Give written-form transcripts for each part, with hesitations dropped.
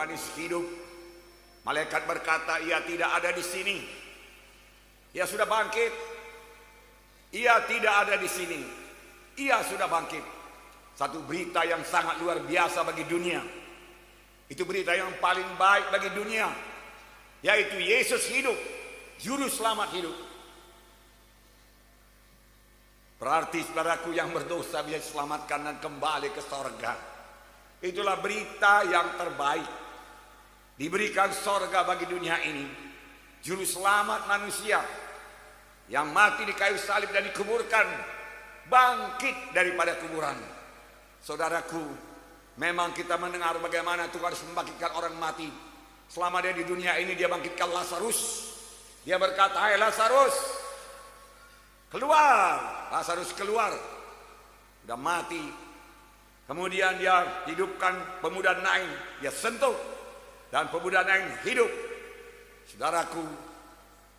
Yohanes hidup. Malaikat berkata, ia tidak ada di sini. Ia sudah bangkit. Ia tidak ada di sini. Ia sudah bangkit. Satu berita yang sangat luar biasa bagi dunia. Itu berita yang paling baik bagi dunia, yaitu Yesus hidup, juru selamat hidup. Berarti saudaraku yang berdosa bisa diselamatkan dan kembali ke sorga. Itulah berita yang terbaik. Diberikan sorga bagi dunia ini. Juru selamat manusia yang mati di kayu salib dan dikuburkan, bangkit daripada kuburan. Saudaraku, memang kita mendengar bagaimana Tuhan harus membangkitkan orang mati. Selama dia di dunia ini, dia bangkitkan Lazarus. Dia berkata, hai Lazarus, keluar. Lazarus keluar, sudah mati. Kemudian dia hidupkan pemuda Nain, dia sentuh, dan pemuda Nain hidup. Saudaraku,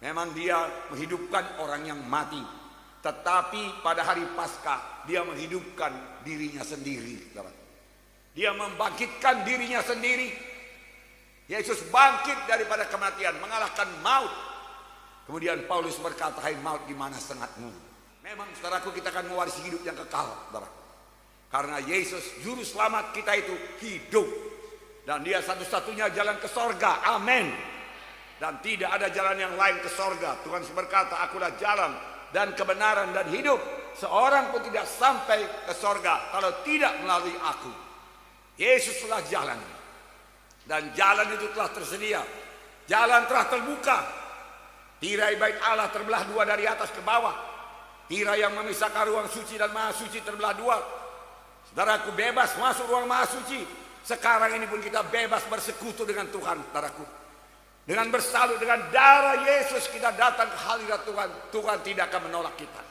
memang dia menghidupkan orang yang mati, tetapi pada hari Paskah dia menghidupkan dirinya sendiri. Dia membangkitkan dirinya sendiri. Yesus bangkit daripada kematian, mengalahkan maut. Kemudian Paulus berkata, hai maut, di mana sengatmu? Memang saudaraku, kita akan mewarisi hidup yang kekal, saudara. Karena Yesus juru selamat kita itu hidup, dan dia satu-satunya jalan ke sorga. Amin. Dan tidak ada jalan yang lain ke sorga. Tuhan berkata, akulah jalan dan kebenaran dan hidup. Seorang pun tidak sampai ke sorga kalau tidak melalui aku. Yesuslah jalan, dan jalan itu telah tersedia. Jalan telah terbuka. Tirai bait Allah terbelah dua dari atas ke bawah. Tirai yang memisahkan ruang suci dan maha suci terbelah dua. Saudaraku, bebas masuk ruang maha suci. Sekarang ini pun kita bebas bersekutu dengan Tuhan, saudaraku. Dengan bersalut dengan darah Yesus kita datang ke hadirat Tuhan. Tuhan tidak akan menolak kita.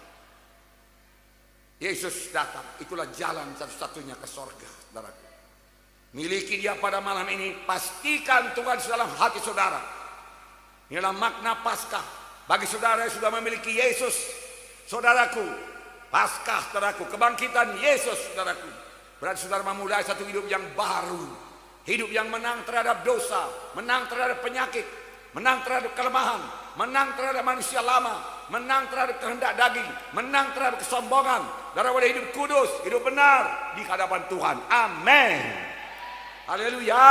Yesus datang, itulah jalan satu-satunya ke sorga, saudaraku. Miliki dia pada malam ini. Pastikan Tuhan dalam hati saudara. Inilah makna Paskah. Bagi saudara yang sudah memiliki Yesus, saudaraku, Paskah, saudaraku, kebangkitan Yesus, saudaraku, berarti saudara memulai satu hidup yang baru. Hidup yang menang terhadap dosa, menang terhadap penyakit, menang terhadap kelemahan, menang terhadap manusia lama, menang terhadap kehendak daging, menang terhadap kesombongan. Saudara boleh hidup kudus, hidup benar di hadapan Tuhan. Amin. Haleluya.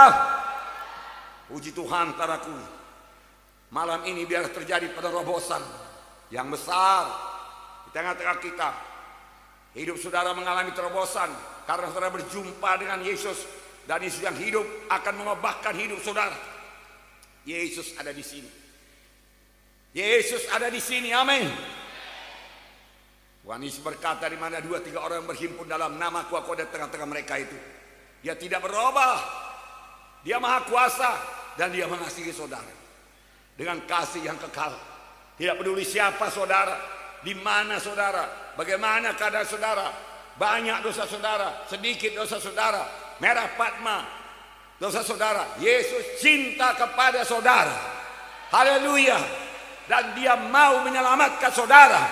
Puji Tuhan, saudaraku. Malam ini biar terjadi penerobosan yang besar di tengah-tengah kita. Hidup saudara mengalami terobosan karena saudara berjumpa dengan Yesus, dan Yesus yang hidup akan mengubahkan hidup saudara. Yesus ada di sini. Yesus ada di sini. Amin. Tuhan Yesus berkata, di mana 2-3 orang berhimpun dalam namaku, aku ada di tengah-tengah mereka itu. Dia tidak berubah. Dia maha kuasa dan dia mengasihi saudara dengan kasih yang kekal. Tidak peduli siapa saudara, di mana saudara, bagaimana keadaan saudara, banyak dosa saudara, sedikit dosa saudara, merah patma dosa saudara, Yesus cinta kepada saudara. Haleluya. Dan dia mau menyelamatkan saudara.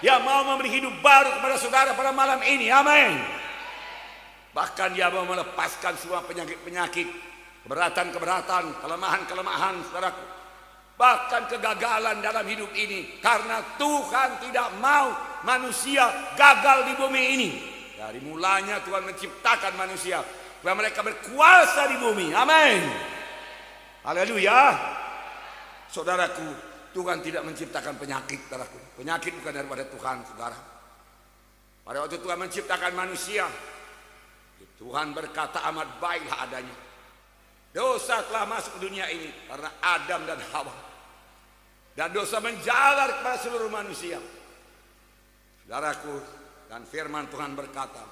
Dia mau memberi hidup baru kepada saudara pada malam ini. Amin. Bahkan dia mau melepaskan semua penyakit-penyakit, keberatan-keberatan, kelemahan-kelemahan saudaraku, bahkan kegagalan dalam hidup ini. Karena Tuhan tidak mau manusia gagal di bumi ini. Dari mulanya Tuhan menciptakan manusia supaya mereka berkuasa di bumi. Amin. Haleluya. Saudaraku, Tuhan tidak menciptakan penyakit, saudaraku. Penyakit bukan daripada Tuhan, saudara. Pada waktu Tuhan menciptakan manusia, Tuhan berkata, amat baiklah adanya. Dosa telah masuk ke dunia ini karena Adam dan Hawa. Dan dosa menjalar kepada seluruh manusia. Saudaraku, dan firman Tuhan berkata,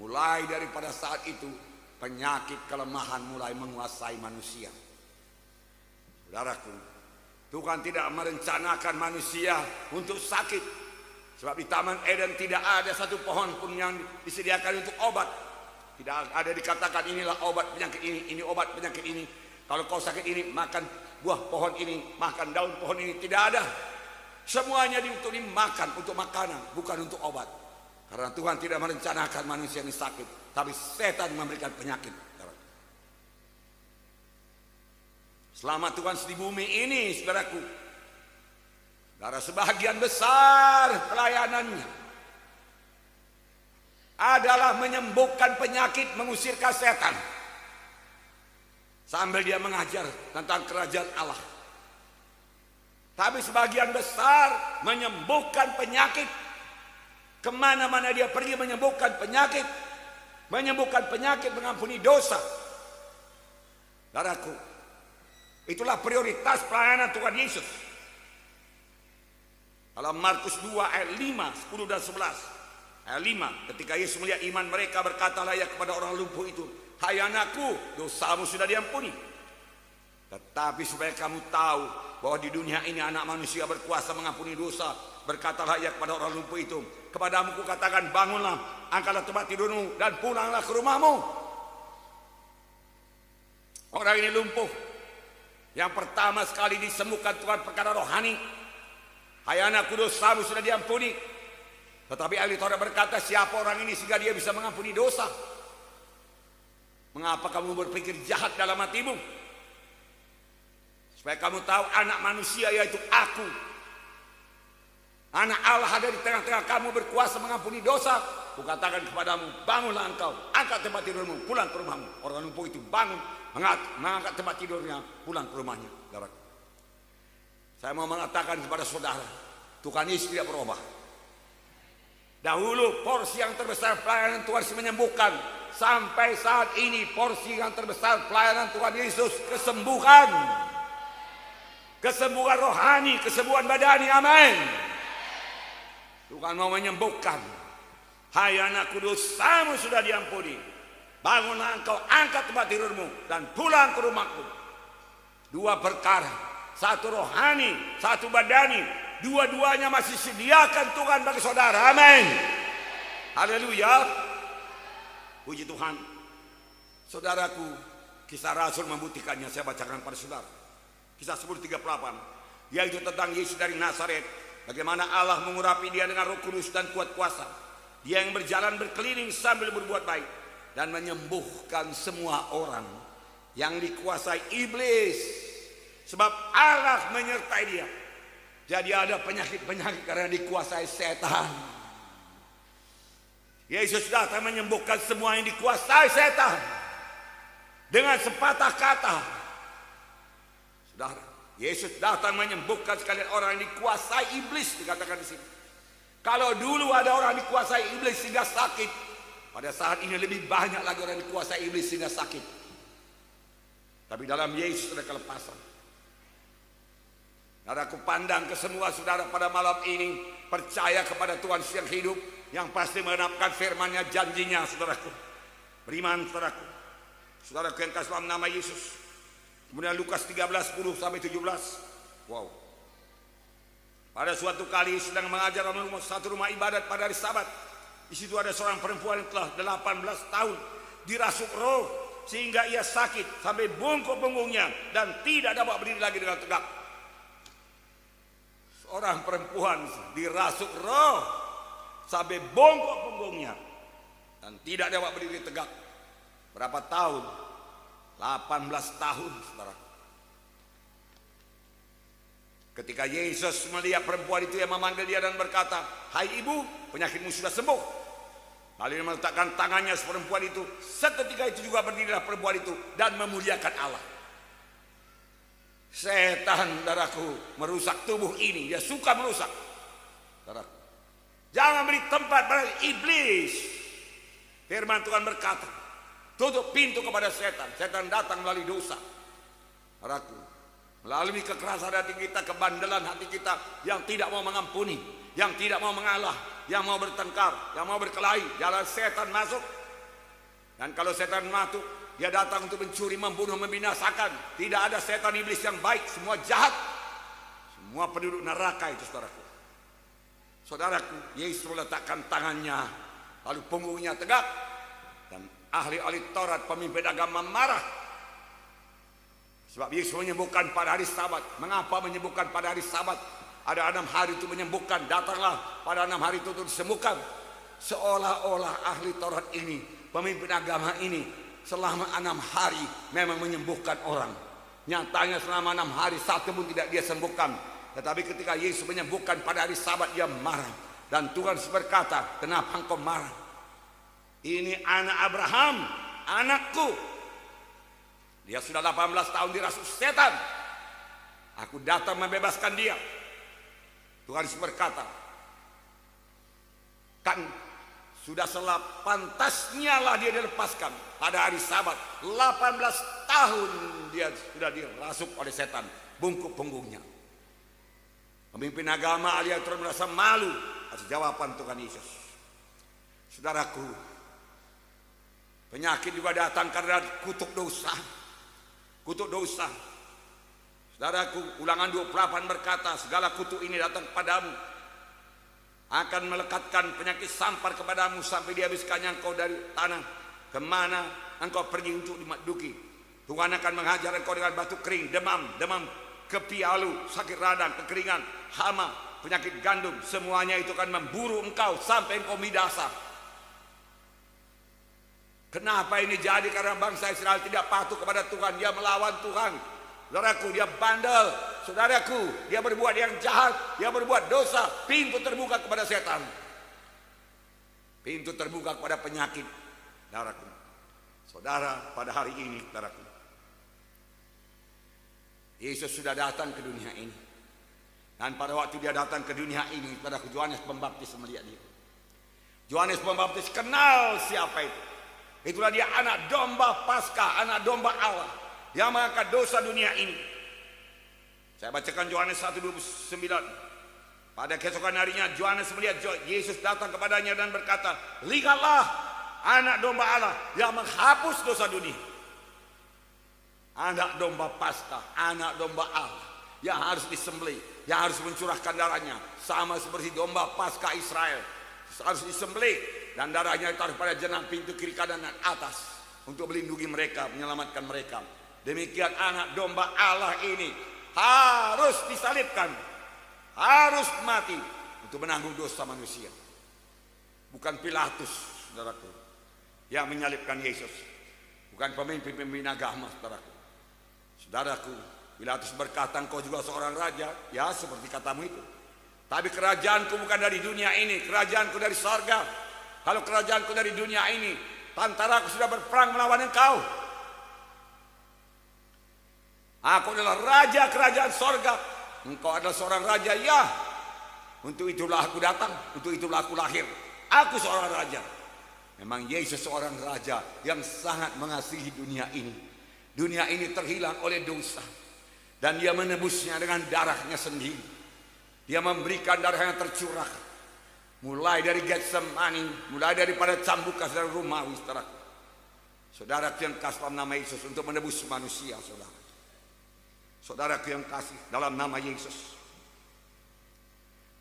mulai daripada saat itu penyakit kelemahan mulai menguasai manusia. Saudaraku, Tuhan tidak merencanakan manusia untuk sakit. Sebab di Taman Eden tidak ada satu pohon pun yang disediakan untuk obat. Tidak ada dikatakan inilah obat penyakit ini obat penyakit ini. Kalau kau sakit ini, makan buah pohon ini, makan daun pohon ini. Tidak ada. Semuanya untuk dimakan, untuk makanan, bukan untuk obat. Karena Tuhan tidak merencanakan manusia ini sakit, tapi setan memberikan penyakit. Selama Tuhan di bumi ini, saudaraku, saudara, sebagian besar pelayanannya adalah menyembuhkan penyakit, mengusir setan, sambil dia mengajar tentang kerajaan Allah. Tapi sebagian besar menyembuhkan penyakit. Kemana-mana dia pergi menyembuhkan penyakit. Menyembuhkan penyakit, mengampuni dosa. Saudaraku, itulah prioritas pelayanan Tuhan Yesus. Dalam Markus 2 ayat 5, 10 dan 11. Ayat 5, ketika Yesus melihat iman mereka, berkatalah ia kepada orang lumpuh itu, "Hai anakku, dosamu sudah diampuni. Tetapi supaya kamu tahu bahwa di dunia ini anak manusia berkuasa mengampuni dosa, berkatalah ia kepada orang lumpuh itu, kepadamu kukatakan, bangunlah, angkatlah tempat tidurmu, dan pulanglah ke rumahmu." Orang ini lumpuh. Yang pertama sekali disembuhkan Tuhan perkara rohani. "Hai anakku, dosamu sudah diampuni." Tetapi ahli Taurat berkata, siapa orang ini sehingga dia bisa mengampuni dosa? Mengapa kamu berpikir jahat dalam hatimu? Supaya kamu tahu anak manusia, yaitu aku, anak Allah, ada di tengah-tengah kamu, berkuasa mengampuni dosa. Kukatakan kepadamu, bangunlah engkau, angkat tempat tidurmu, pulang ke rumahmu. Orang lumpuh itu bangun, mengangkat tempat tidurnya, pulang ke rumahnya. Saya mau mengatakan kepada saudara, Tuhan Yesus tidak berubah. Dahulu porsi yang terbesar pelayanan Tuhan Yesus menyembuhkan. Sampai saat ini porsi yang terbesar pelayanan Tuhan Yesus kesembuhan. Kesembuhan rohani, kesembuhan badani, amin. Tuhan mau menyembuhkan. "Hai anakku, dosamu sudah diampuni. Bangunlah engkau, angkat tempat tidurmu, dan pulang ke rumahku." Dua perkara, satu rohani, satu badani. Dua-duanya masih sediakan Tuhan bagi saudara, amin. Haleluya. Puji Tuhan. Saudaraku, kisah Rasul membuktikannya. Saya bacakan pada saudara. Kisah 10:38, yaitu tentang Yesus dari Nazaret. Bagaimana Allah mengurapi dia dengan Roh Kudus dan kuat kuasa. Dia yang berjalan berkeliling sambil berbuat baik dan menyembuhkan semua orang yang dikuasai iblis, sebab Allah menyertai dia. Jadi ada penyakit-penyakit karena dikuasai setan. Yesus datang menyembuhkan semua yang dikuasai setan dengan sepatah kata. Saudara, Yesus datang menyembuhkan sekalian orang yang dikuasai iblis, dikatakan di sini. Kalau dulu ada orang dikuasai iblis sehingga sakit, pada saat ini lebih banyak lagi orang dikuasai iblis sehingga sakit. Tapi dalam Yesus ada kelepasan. Saudaraku, pandang ke semua saudara pada malam ini, percaya kepada Tuhan yang hidup, yang pasti mengenapkan firman-Nya, janjinya, saudaraku. Beriman, saudaraku. Saudaraku yang kasih dalam nama Yesus. Kemudian Lukas 13:10-17. Wow. Pada suatu kali sedang mengajar dalam satu rumah ibadat pada hari Sabat. Di situ ada seorang perempuan yang telah 18 tahun dirasuk roh sehingga ia sakit sampai bungkuk punggungnya dan tidak dapat berdiri lagi dengan tegak. Seorang perempuan dirasuk roh sampai bongkok punggungnya dan tidak dapat berdiri tegak. Berapa tahun? 18 tahun, saudara. Ketika Yesus melihat perempuan itu, yang memanggil dia dan berkata, "Hai ibu, penyakitmu sudah sembuh." Lalu dia meletakkan tangannya perempuan itu. Seketika itu juga berdirilah perempuan itu dan memuliakan Allah. Setan, saudaraku, merusak tubuh ini. Dia suka merusak, saudaraku. Jangan beri tempat pada iblis. Firman Tuhan berkata, tutup pintu kepada setan. Setan datang melalui dosa, saudaraku, melalui kekerasan hati kita, kebandelan hati kita yang tidak mau mengampuni, yang tidak mau mengalah, yang mau bertengkar, yang mau berkelahi. Jalan setan masuk. Dan kalau setan masuk, dia datang untuk mencuri, membunuh, membinasakan. Tidak ada setan iblis yang baik, semua jahat. Semua penduduk neraka itu, saudaraku. Saudaraku, Yesus meletakkan tangannya, lalu punggungnya tegak. Dan ahli-ahli Taurat, pemimpin agama marah. Sebab Yesus menyembuhkan pada hari Sabat. Mengapa menyembuhkan pada hari Sabat? Ada 6 hari itu menyembuhkan. Datanglah pada 6 hari itu untuk disembuhkan. Seolah-olah ahli Taurat ini, pemimpin agama ini, selama 6 hari memang menyembuhkan orang. Nyatanya selama 6 hari satu pun tidak dia sembuhkan. Tetapi ketika Yesus menyembuhkan pada hari Sabat, dia marah. Dan Tuhan berkata, kenapa engkau marah? Ini anak Abraham, anakku. Dia sudah 18 tahun dirasuk setan. Aku datang membebaskan dia. Tuhan berkata, kan sudah pantasnya lah dia dilepaskan pada hari Sabat. 18 tahun dia sudah dirasuk oleh setan, bungkuk punggungnya. Pemimpin agama alias terus merasa malu atas jawaban Tuhan Yesus. Saudaraku, penyakit juga datang karena kutuk dosa. Kutuk dosa. Saudaraku, Ulangan 28 berkata, segala kutuk ini datang kepadamu, akan melekatkan penyakit sampar kepadamu sampai dihabiskannya engkau dari tanah kemana engkau pergi untuk dimaduki. Tuhan akan menghajar engkau dengan batuk kering, demam kepialu, sakit radang, kekeringan, hama, penyakit gandum. Semuanya itu akan memburu engkau sampai engkau midasa. Kenapa ini jadi? Karena bangsa Israel tidak patuh kepada Tuhan. Dia melawan Tuhan. Saudaraku, dia bandel. Saudaraku, dia berbuat yang jahat. Dia berbuat dosa. Pintu terbuka kepada setan. Pintu terbuka kepada penyakit. Saudaraku, saudara, pada hari ini, saudaraku, Yesus sudah datang ke dunia ini. Dan pada waktu dia datang ke dunia ini, saudaraku, Yohanes Pembaptis melihat dia. Yohanes Pembaptis kenal siapa itu. Itulah dia anak domba Paskah, anak domba Allah yang mengangkat dosa dunia ini. Saya bacakan Yohanes 1:29. Pada keesokan harinya Yohanes melihat Yesus datang kepadanya dan berkata, lihatlah anak domba Allah yang menghapus dosa dunia. Anak domba Paskah, anak domba Allah yang harus disembelih, yang harus mencurahkan darahnya, sama seperti domba Paskah Israel, harus disembelih dan darahnya ditaruh pada jenang pintu kiri kanan dan atas untuk melindungi mereka, menyelamatkan mereka. Demikian anak domba Allah ini harus disalibkan, harus mati untuk menanggung dosa manusia. Bukan Pilatus, saudaraku, yang menyalibkan Yesus, bukan pemimpin-pemimpin agama, saudaraku. Saudaraku, Pilatus berkata, engkau juga seorang raja. Ya, seperti katamu itu. Tapi kerajaanku bukan dari dunia ini, kerajaanku dari sorga. Kalau kerajaanku dari dunia ini, tentaraku sudah berperang melawan engkau. Aku adalah raja kerajaan sorga. Engkau adalah seorang raja, ya. Untuk itulah aku datang, untuk itulah aku lahir. Aku seorang raja. Memang Yesus seorang raja yang sangat mengasihi dunia ini. Dunia ini terhilang oleh dosa, dan dia menebusnya dengan darahnya sendiri. Dia memberikan darah yang tercurah, mulai dari Getsemani, mulai daripada cambukan dan Romawi, saudara. Saudara yang kasih dalam nama Yesus untuk menebus manusia, saudara. Saudara yang kasih dalam nama Yesus.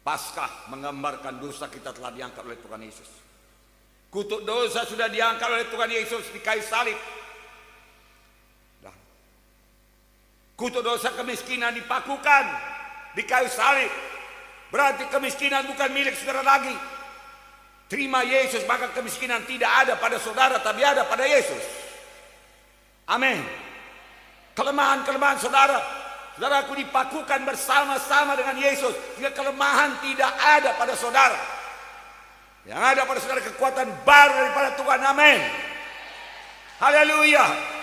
Paskah menggambarkan dosa kita telah diangkat oleh Tuhan Yesus. Kutuk dosa sudah diangkat oleh Tuhan Yesus di kayu salib. Kutuk dosa kemiskinan dipakukan di kayu salib. Berarti kemiskinan bukan milik saudara lagi. Terima Yesus, maka kemiskinan tidak ada pada saudara, tapi ada pada Yesus. Amin. Kelemahan-kelemahan saudara, saudaraku dipakukan bersama-sama dengan Yesus, sehingga kelemahan tidak ada pada saudara. Yang ada pada saudara kekuatan baru daripada Tuhan. Amin. Haleluya.